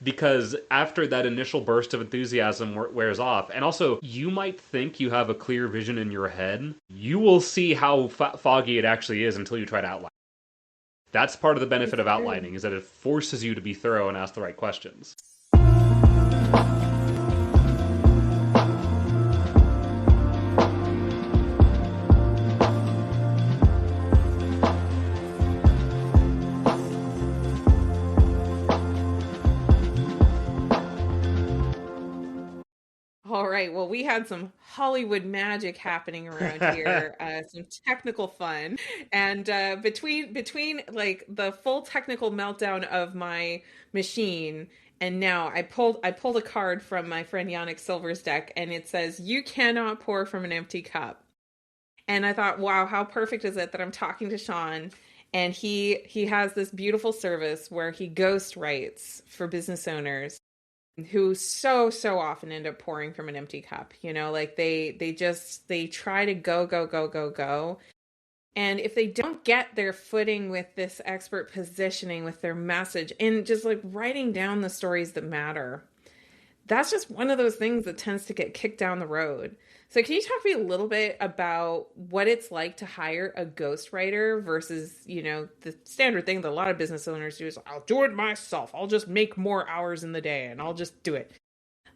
because after that initial burst of enthusiasm wears off, and also you might think you have a clear vision in your head, you will see how foggy it actually is until you try to outline. That's part of the benefit of outlining, is that it forces you to be thorough and ask the right questions. All right. Well, we had some Hollywood magic happening around here, some technical fun, and between like the full technical meltdown of my machine, and now I pulled a card from my friend Yannick Silver's deck, and it says, "You cannot pour from an empty cup." And I thought, wow, how perfect is it that I'm talking to Sean, and he has this beautiful service where he ghost writes for business owners who so often end up pouring from an empty cup. Like they try to go, and if they don't get their footing with this expert positioning, with their message, and just like writing down the stories that matter, that's just one of those things that tends to get kicked down the road. So can you talk to me a little bit about what it's like to hire a ghostwriter versus, the standard thing that a lot of business owners do is, I'll do it myself. I'll just make more hours in the day and I'll just do it.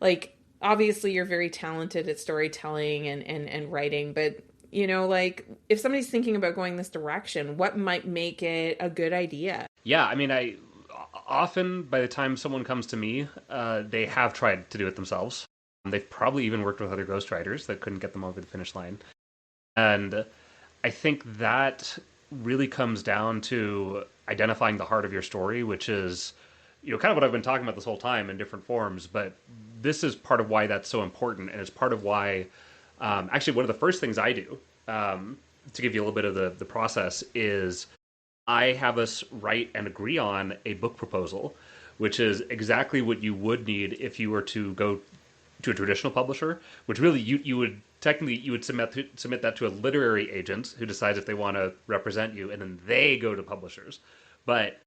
Like, obviously you're very talented at storytelling and writing, but like if somebody's thinking about going this direction, what might make it a good idea? Yeah, I mean, I often, by the time someone comes to me, they have tried to do it themselves. They've probably even worked with other ghostwriters that couldn't get them over the finish line. And I think that really comes down to identifying the heart of your story, which is, kind of what I've been talking about this whole time in different forms. But this is part of why that's so important. And it's part of why, actually, one of the first things I do, to give you a little bit of the process, is I have us write and agree on a book proposal, which is exactly what you would need if you were to go to a traditional publisher, which really you would submit that to a literary agent who decides if they want to represent you, and then they go to publishers. But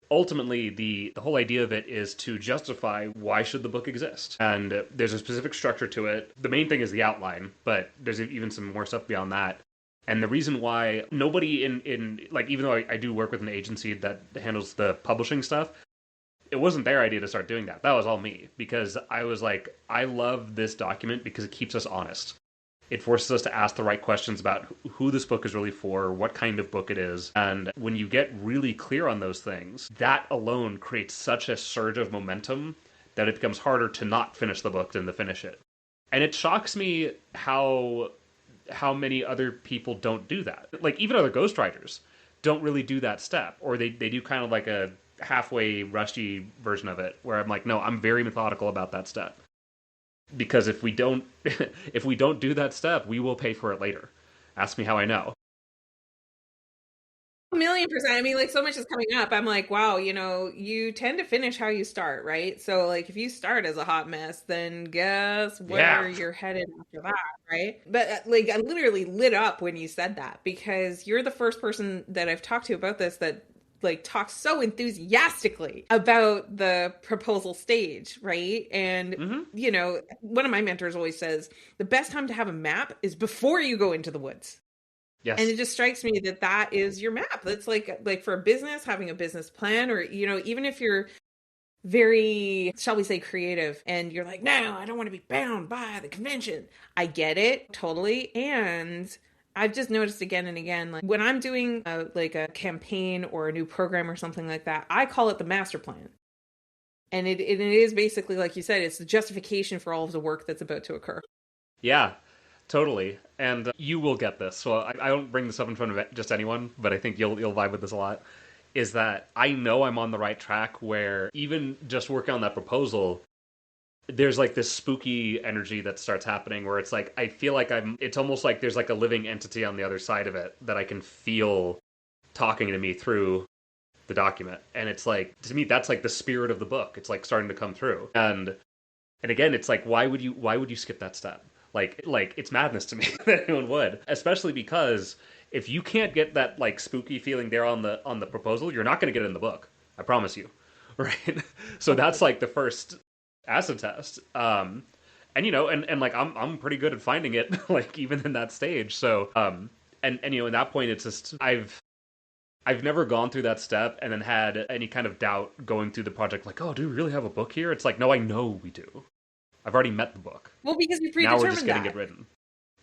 ultimately, the whole idea of it is to justify why should the book exist. And there's a specific structure to it. The main thing is the outline, but there's even some more stuff beyond that. And the reason why nobody in like, even though I do work with an agency that handles the publishing stuff, it wasn't their idea to start doing that. That was all me, because I was like, I love this document because it keeps us honest. It forces us to ask the right questions about who this book is really for, what kind of book it is. And when you get really clear on those things, that alone creates such a surge of momentum that it becomes harder to not finish the book than to finish it. And it shocks me how many other people don't do that. Like, even other ghostwriters don't really do that step, or they do kind of like a halfway rusty version of it, where I'm like, no, I'm very methodical about that step, because if we don't do that step, we will pay for it later. Ask me how I know. 1,000,000%. I mean, like, so much is coming up. I'm like, wow, you tend to finish how you start, right? So, like, if you start as a hot mess, then guess where Yeah. you're headed after that, right? But like, I literally lit up when you said that, because you're the first person that I've talked to about this that like talks so enthusiastically about the proposal stage, right? And Mm-hmm. one of my mentors always says the best time to have a map is before you go into the woods. And Yes. it just strikes me that that is your map. That's like for a business, having a business plan, or even if you're very, shall we say, creative, and you're like, no, I don't want to be bound by the convention. I get it totally. And I've just noticed again and again, like when I'm doing like a campaign or a new program or something like that, I call it the master plan. And it is basically, like you said, it's the justification for all of the work that's about to occur. Yeah, totally. And you will get this. So I don't bring this up in front of just anyone, but I think you'll vibe with this a lot. Is that I know I'm on the right track, where even just working on that proposal, there's like this spooky energy that starts happening, where it's like I feel like it's almost like there's like a living entity on the other side of it that I can feel talking to me through the document. And it's like, to me, that's like the spirit of the book. It's like starting to come through. And again, it's like, why would you skip that step? Like it's madness to me that anyone would, especially because if you can't get that like spooky feeling there on the proposal, you're not going to get it in the book. I promise you. right? So that's like the first acid test. And and like I'm pretty good at finding it, like even in that stage. So and in that point, it's just I've never gone through that step and then had any kind of doubt going through the project, like, oh, do we really have a book here? It's like, no, I know we do. I've already met the book. Well, because you Now we're just predetermined getting that. it written.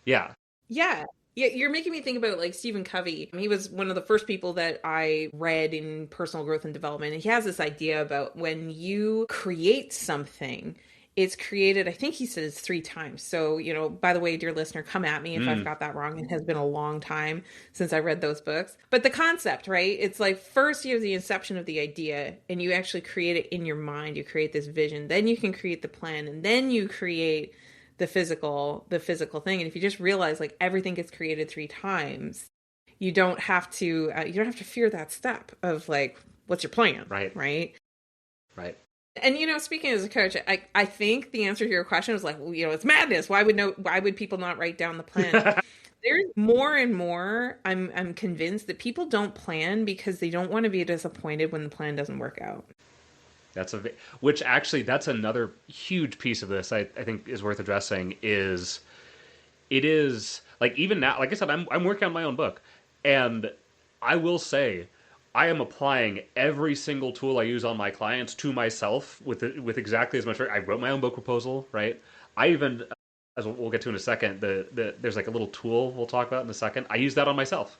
Yeah. Yeah. Yeah, you're making me think about like Stephen Covey. He was one of the first people that I read in personal growth and development. And he has this idea about when you create something, it's created, I think he says 3 times. So, by the way, dear listener, come at me if I've got that wrong. It has been a long time since I read those books. But the concept, right? It's like first you have the inception of the idea and you actually create it in your mind. You create this vision. Then you can create the plan and then you create the physical thing. And if you just realize like everything gets created 3 times, you don't have to fear that step of like, what's your plan? Right. Right. And speaking as a coach, I think the answer to your question was like, well, it's madness. Why would people not write down the plan? There's more and more I'm convinced that people don't plan because they don't want to be disappointed when the plan doesn't work out. Which actually, that's another huge piece of this I think is worth addressing. It is like, even now, like I said, I'm working on my own book, and I will say I am applying every single tool I use on my clients to myself with exactly as much. I wrote my own book proposal, right? I even, as we'll get to in a second, there's like a little tool we'll talk about in a second. I use that on myself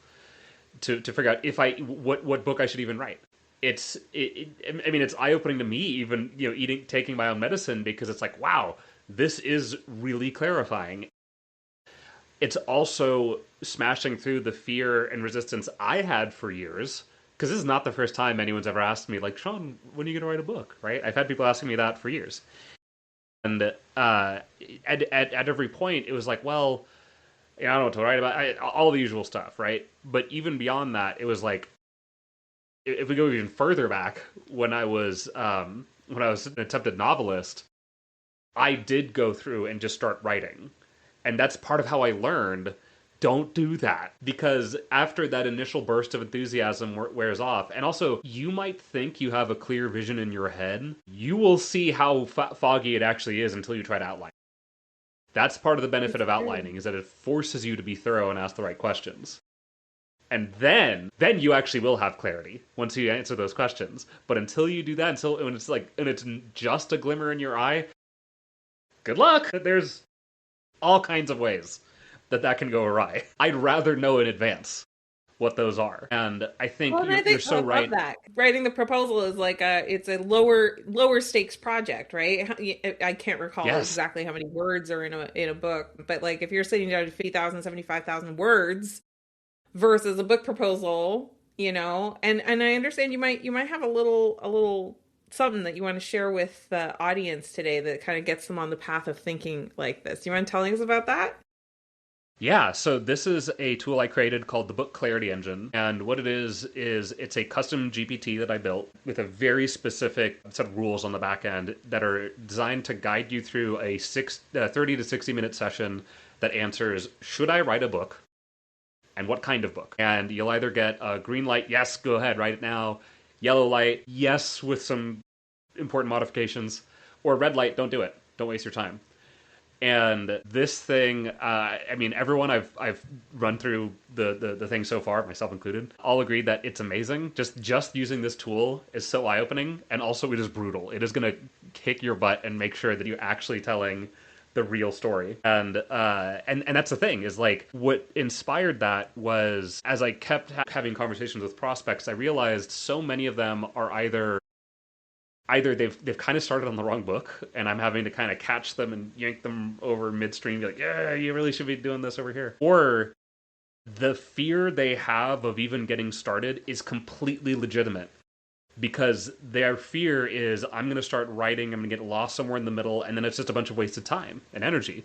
to figure out what book I should even write. It's eye-opening to me, even taking my own medicine, because it's like, wow, this is really clarifying. It's also smashing through the fear and resistance I had for years, because this is not the first time anyone's ever asked me, like, Sean, when are you going to write a book, right? I've had people asking me that for years. And at every point, it was like, well, I don't know what to write about, all the usual stuff, right? But even beyond that, it was like, if we go even further back, when I was an attempted novelist, I did go through and just start writing. And that's part of how I learned, don't do that. Because after that initial burst of enthusiasm wears off, and also, you might think you have a clear vision in your head, you will see how foggy it actually is until you try to outline. That's part of the benefit of outlining, is that it forces you to be thorough and ask the right questions. And then you actually will have clarity once you answer those questions. But until you do that, when it's just a glimmer in your eye, good luck. There's all kinds of ways that can go awry. I'd rather know in advance what those are. And I think you're so right. That. Writing the proposal is like it's a lower stakes project, right? I can't recall exactly how many words are in a book, but like if you're sitting down to 50,000, 75,000 words versus a book proposal, and I understand you might have a little something that you want to share with the audience today that kind of gets them on the path of thinking like this. Do you mind telling us about that? Yeah, so this is a tool I created called the Book Clarity Engine. And what it is it's a custom GPT that I built with a very specific set of rules on the back end that are designed to guide you through a 30 to 60 minute session that answers, should I write a book? And what kind of book? And you'll either get a green light, yes, go ahead, write it now. Yellow light, yes, with some important modifications. Or red light, don't do it. Don't waste your time. And this thing, everyone I've run through the thing so far, myself included, all agreed that it's amazing. Just using this tool is so eye-opening, and also it is brutal. It is going to kick your butt and make sure that you're actually telling the real story. And that's the thing, is like, what inspired that was, as I kept having conversations with prospects, I realized so many of them are either they've kind of started on the wrong book, and I'm having to kind of catch them and yank them over midstream, be like, yeah, you really should be doing this over here. Or the fear they have of even getting started is completely legitimate, because their fear is, I'm going to start writing, I'm going to get lost somewhere in the middle, and then it's just a bunch of wasted time and energy,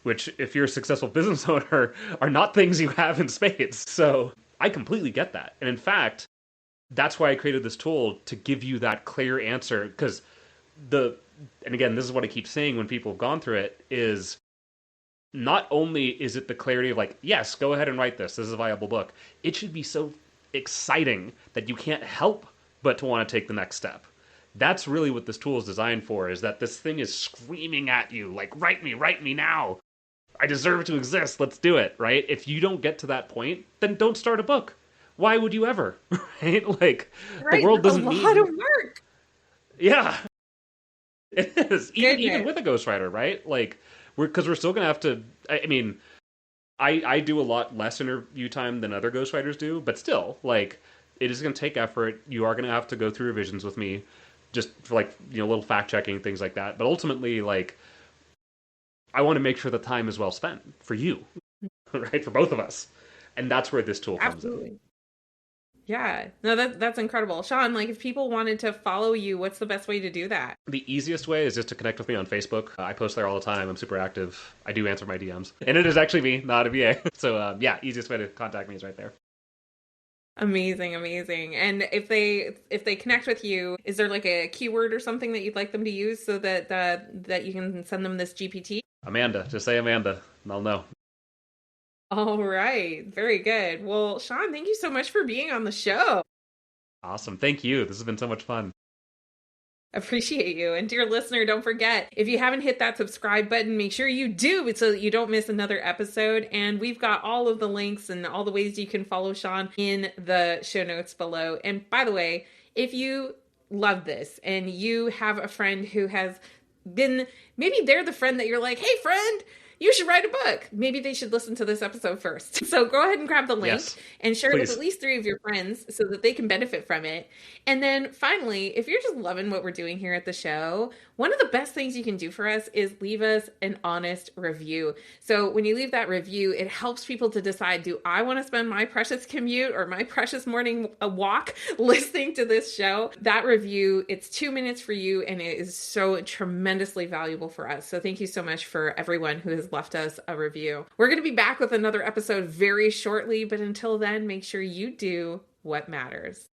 which, if you're a successful business owner, are not things you have in spades. So I completely get that. And in fact, that's why I created this tool, to give you that clear answer. Because and again, this is what I keep saying when people have gone through it, is not only is it the clarity of like, yes, go ahead and write this. This is a viable book. It should be so exciting that you can't help but to want to take the next step. That's really what this tool is designed for, is that this thing is screaming at you, like, write me now. I deserve to exist. Let's do it, right? If you don't get to that point, then don't start a book. Why would you ever, right? Like, the Right. world That's a doesn't lot need, of work. yeah, it is. Even Goodness. with a ghostwriter, right? Like, because we're still gonna have to. I mean, I do a lot less interview time than other ghostwriters do, but still, like, it is gonna take effort. You are gonna have to go through revisions with me, just for, like, little fact checking, things like that. But ultimately, like, I want to make sure the time is well spent for you, right? For both of us, and that's where this tool comes in. Absolutely. Yeah. No, that's incredible. Sean, like if people wanted to follow you, what's the best way to do that? The easiest way is just to connect with me on Facebook. I post there all the time. I'm super active. I do answer my DMs, and it is actually me, not a VA. So yeah, easiest way to contact me is right there. Amazing, amazing. And if they connect with you, is there like a keyword or something that you'd like them to use so that that you can send them this GPT? Amanda, just say Amanda, and I'll know. All right. Very good. Well, Sean, thank you so much for being on the show. Awesome. Thank you. This has been so much fun. Appreciate you. And dear listener, don't forget, if you haven't hit that subscribe button, make sure you do so that you don't miss another episode. And we've got all of the links and all the ways you can follow Sean in the show notes below. And by the way, if you love this and you have a friend who has been, maybe they're the friend that you're like, hey, friend, you should write a book. Maybe they should listen to this episode first. So go ahead and grab the link Yes, and share it with please. at least 3 of your friends so that they can benefit from it. And then finally, if you're just loving what we're doing here at the show, one of the best things you can do for us is leave us an honest review. So when you leave that review, it helps people to decide, do I want to spend my precious commute or my precious morning walk listening to this show? That review, it's 2 minutes for you, and it is so tremendously valuable for us. So thank you so much for everyone who has left us a review. We're going to be back with another episode very shortly, but until then, make sure you do what matters.